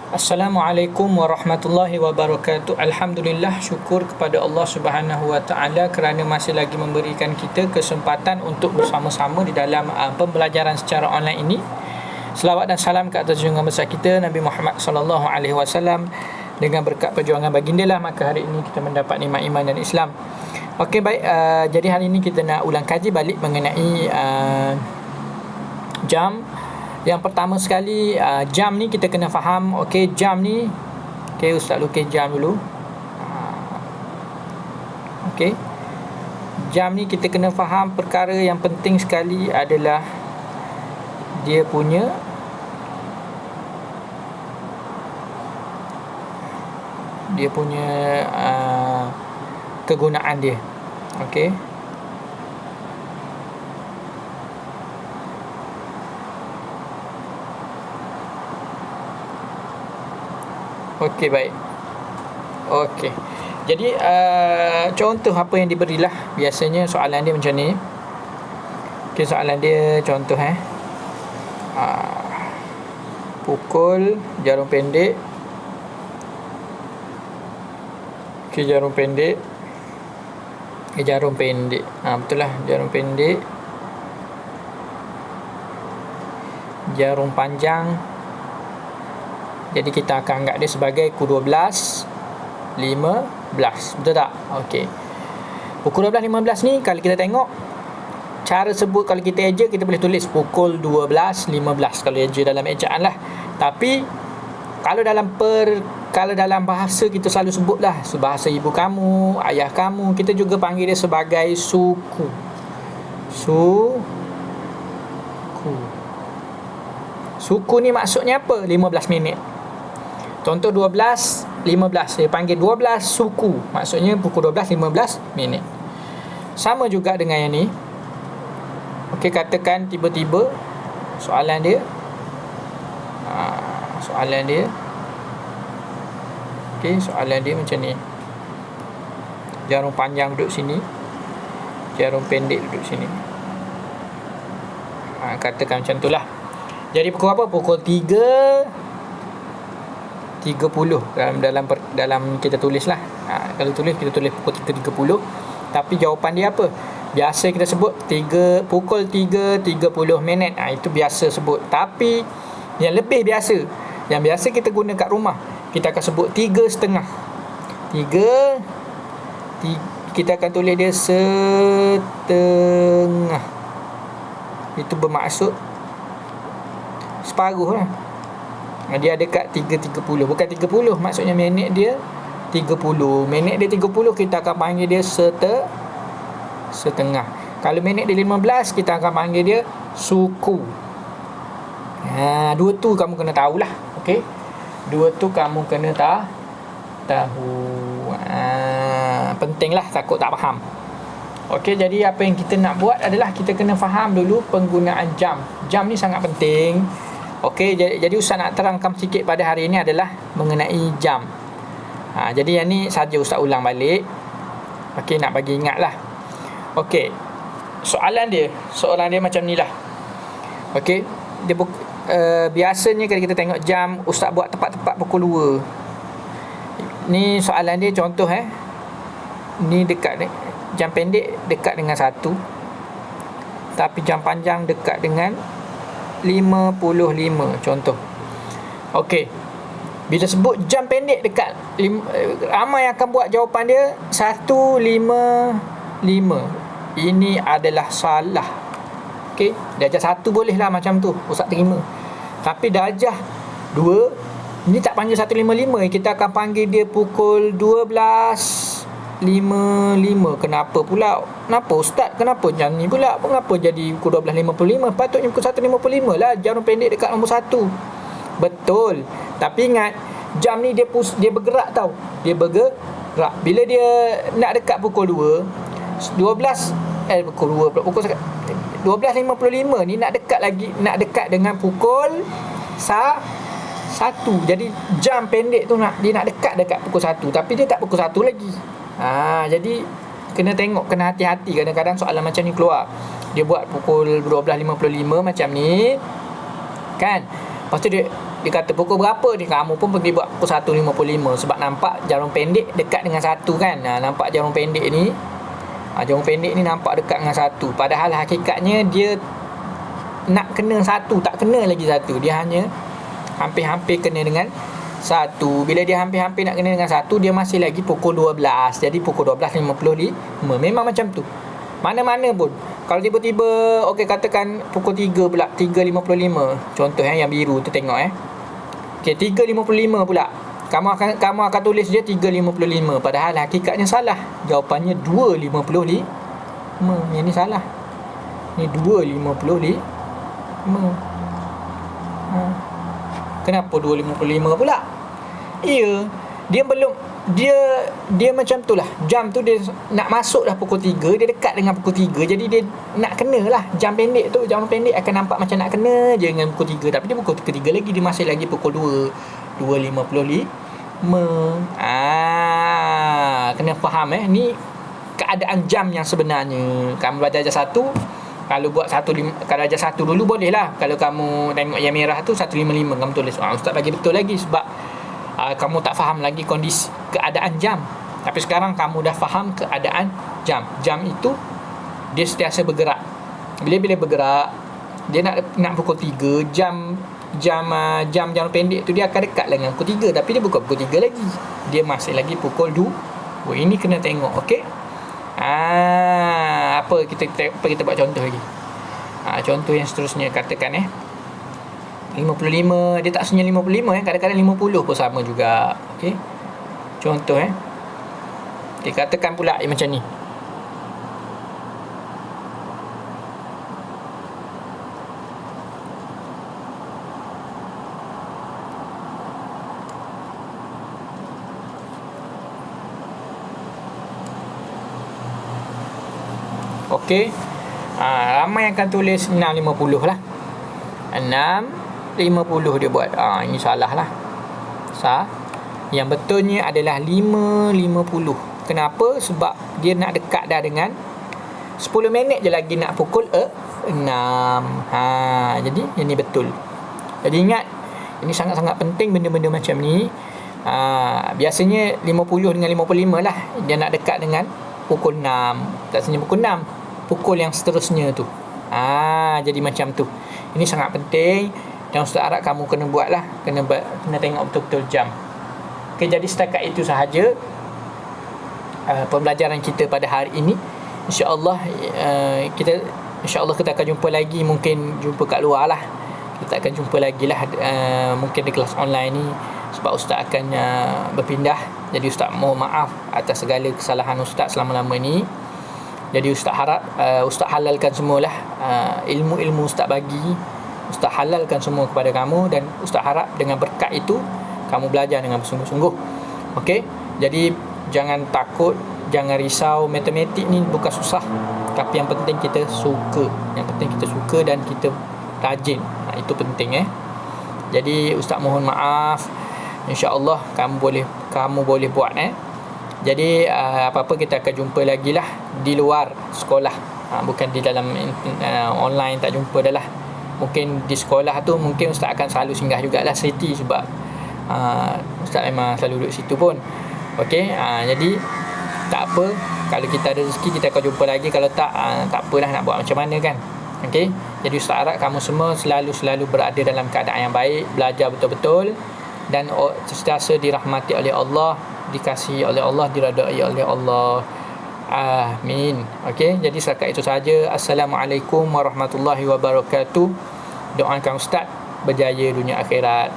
Assalamualaikum warahmatullahi wabarakatuh. Alhamdulillah, syukur kepada Allah Subhanahu wa taala kerana masih lagi memberikan kita kesempatan untuk bersama-sama di dalam pembelajaran secara online ini. Selawat dan salam ke atas junjungan besar kita Nabi Muhammad sallallahu alaihi wasallam. Dengan berkat perjuangan baginda lah, maka hari ini kita mendapat nikmat iman dan Islam. Okey, baik, jadi hari ini kita nak ulang kaji balik mengenai jam. Yang pertama sekali, jam ni kita kena faham. Okey, jam ni, okey, Ustaz lukis jam dulu. Okey, jam ni kita kena faham perkara yang penting sekali adalah dia punya kegunaan dia. Okey, okey, baik. Okey, jadi contoh apa yang diberilah. Biasanya soalan dia macam ni. Okey, soalan dia contoh pukul jarum pendek. Okey, jarum pendek. Betul lah, jarum pendek. Jarum panjang. Jadi kita akan anggap dia sebagai pukul 12.15. Betul tak? Okey. Pukul 12.15 ni kalau kita tengok cara sebut, kalau kita eja kita boleh tulis pukul 12.15 kalau eja dalam ejaan lah. Tapi kalau dalam bahasa kita selalu sebutlah bahasa ibu kamu, ayah kamu, kita juga panggil dia sebagai suku. Suku ni maksudnya apa? 15 minit. Contoh 12.15, dia panggil 12 suku. Maksudnya pukul 12.15 minit. Sama juga dengan yang ni. Okey, katakan tiba-tiba soalan dia okey, soalan dia macam ni. Jarum panjang duduk sini, jarum pendek duduk sini. Katakan macam itulah. Jadi pukul apa? Pukul 3.30 dalam kita tulis lah. Kalau kita tulis pukul 3.30. Tapi jawapan dia apa? Biasa kita sebut pukul 3.30 minit. Itu biasa sebut. Tapi yang lebih biasa, yang biasa kita guna kat rumah, kita akan sebut 3.30. Kita akan tulis dia setengah. Itu bermaksud separuh lah. Dia ada kat 3.30, bukan 30. Maksudnya minit dia 30. Minit dia 30, kita akan panggil dia setengah. Kalau minit dia 15, kita akan panggil dia suku. Dua tu kamu kena tahulah. Okey, dua tu kamu kena tahu. Pentinglah, takut tak faham. Okey, jadi apa yang kita nak buat adalah kita kena faham dulu penggunaan jam. Jam ni sangat penting. Okey, jadi Ustaz nak terangkan sikit pada hari ini adalah mengenai jam. Jadi yang ni saja Ustaz ulang balik. Okey, nak bagi ingat lah. Okey, soalan dia macam ni lah. Okey, dia biasanya kalau kita tengok jam, Ustaz buat tepat-tepat pukul 2. Ni soalan dia contoh ni dekat jam pendek dekat dengan 1, tapi jam panjang dekat dengan 55 contoh. Okey, bila sebut jam pendek dekat ramai akan buat jawapan dia 1.55. Ini adalah salah. Okey, darjah 1 boleh lah macam tu, Ustaz terima. Tapi darjah 2 ni tak panggil 1.55, kita akan panggil dia pukul 12.55. Kenapa pula? Kenapa Ustaz? Kenapa jam ni pula? Kenapa jadi pukul 12.55? Patutnya pukul 1.55 lah, jarum pendek dekat nombor 1. Betul. Tapi ingat, jam ni dia bergerak tau. Dia bergerak. Bila dia nak dekat pukul 2, pukul 12.55 ni nak dekat dengan pukul 1. Jadi jam pendek tu dia nak dekat pukul 1, tapi dia tak pukul 1 lagi. Jadi kena tengok, kena hati-hati. Kadang-kadang soalan macam ni keluar, dia buat pukul 12.55 macam ni kan, lepas tu dia dia kata pukul berapa ni, kamu pun pergi buat pukul 1.55 sebab nampak jarum pendek dekat dengan 1 kan. Nampak jarum pendek ni, jarum pendek ni nampak dekat dengan 1, padahal hakikatnya dia nak kena 1, tak kena lagi 1, dia hanya hampir-hampir kena dengan 1. Bila dia hampir-hampir nak kena dengan 1, dia masih lagi pukul 12. Jadi pukul 12.55 memang macam tu. Mana-mana pun kalau tiba-tiba katakan pukul 3 pula, 3.55 contoh yang biru tu, tengok 3.55 pula kamu akan tulis je 3.55, padahal hakikatnya salah. Jawapannya 2.55. Yang ni salah. Ni 2.55. Kenapa 2.55 pula? Ya, dia macam tu lah. Jam tu dia nak masuk dah pukul 3, dia dekat dengan pukul 3, jadi dia nak kena lah. Jam pendek akan nampak macam nak kena je dengan pukul 3, tapi dia pukul 3 lagi, dia masih lagi pukul 2.55. Kena faham ni keadaan jam yang sebenarnya. Kamu belajar ajar 1, kalau buat kalau ajar 1 dulu boleh lah. Kalau kamu tengok yang merah tu 1.55, kamu tulis ustaz bagi betul lagi sebab kamu tak faham lagi kondisi keadaan jam. Tapi sekarang kamu dah faham keadaan jam. Jam itu dia sentiasa bergerak. Bila bergerak, dia nak pukul 3, jam jarum pendek tu dia akan dekat dengan pukul 3, tapi dia bukan pukul 3 lagi, dia masih lagi pukul 2. Ini kena tengok. Okey. Apa kita buat contoh lagi. Contoh yang seterusnya, katakan 55, dia tak senyap 55 kadang-kadang 50 pun sama juga. Okey. Contoh okey, katakan pula macam ni. Okey. Ramai akan tulis 6.50 lah. 6.50 dia buat. Ini salah lah. Yang betulnya adalah 5.50. Kenapa? Sebab dia nak dekat dah dengan 10 minit je lagi nak pukul 6. Jadi ini betul. Jadi ingat, ini sangat-sangat penting benda-benda macam ni. Biasanya 50 dengan 55 lah, dia nak dekat dengan pukul 6. Tak sebenarnya pukul 6, pukul yang seterusnya tu. Jadi macam tu. Ini sangat penting dan ustaz harap kamu kena buat lah, kena tengok betul-betul jam. Okay, jadi setakat itu sahaja pembelajaran kita pada hari ini. InsyaAllah kita akan jumpa lagi, mungkin jumpa kat luar lah. Kita akan jumpa lagi lah, mungkin di kelas online ni, sebab ustaz akan berpindah. Jadi ustaz mohon maaf atas segala kesalahan ustaz selama-lama ni. Jadi ustaz harap ustaz halalkan semualah ilmu-ilmu ustaz bagi, ustaz halalkan semua kepada kamu, dan ustaz harap dengan berkat itu kamu belajar dengan bersungguh-sungguh. Okey, jadi jangan takut, jangan risau. Matematik ni bukan susah, tapi yang penting kita suka. Yang penting kita suka dan kita rajin. Itu penting. Jadi ustaz mohon maaf. InsyaAllah kamu boleh buat. Jadi apa-apa kita akan jumpa lagi lah di luar sekolah, bukan di dalam online, tak jumpa dah lah. Mungkin di sekolah tu mungkin ustaz akan selalu singgah jugalah City, sebab ustaz memang selalu duduk situ pun. Okey, jadi tak apa, kalau kita ada rezeki kita akan jumpa lagi, kalau tak apalah, nak buat macam mana kan. Okey, jadi ustaz harap kamu semua selalu berada dalam keadaan yang baik, belajar betul-betul, dan sentiasa dirahmati oleh Allah, dikasihi oleh Allah, diredai oleh Allah. Amin. Okey, jadi setakat itu saja. Assalamualaikum warahmatullahi wabarakatuh. Doakan ustaz berjaya dunia akhirat.